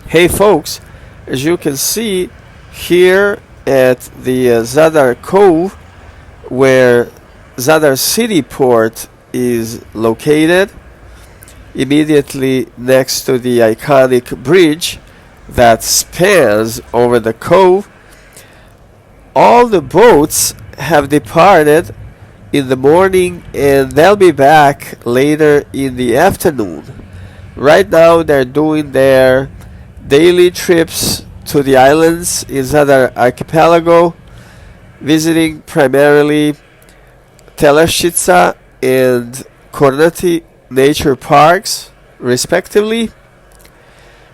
Hey folks, as you can see here at the ZADAR Cove, where ZADAR City Port is located, immediately next to the iconic bridge that spans over the cove, all the boats have departed in the morning and they'll be back later in the afternoon. Right now they're doing their daily trips to the islands in Zadar archipelago, visiting primarily Telashitsa and Kornati nature parks, respectively.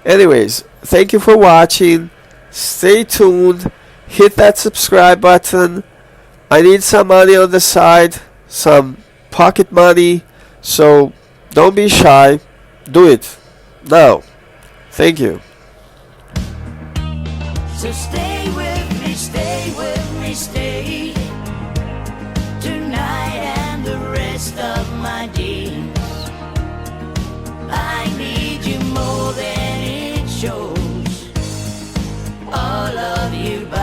Anyways, thank you for watching. Stay tuned. Hit that subscribe button. I need some money on the side, some pocket money, so don't be shy. Do it now. Thank you. So stay with me, stay with me, stay tonight and the rest of my days. I need you more than it shows. All of you.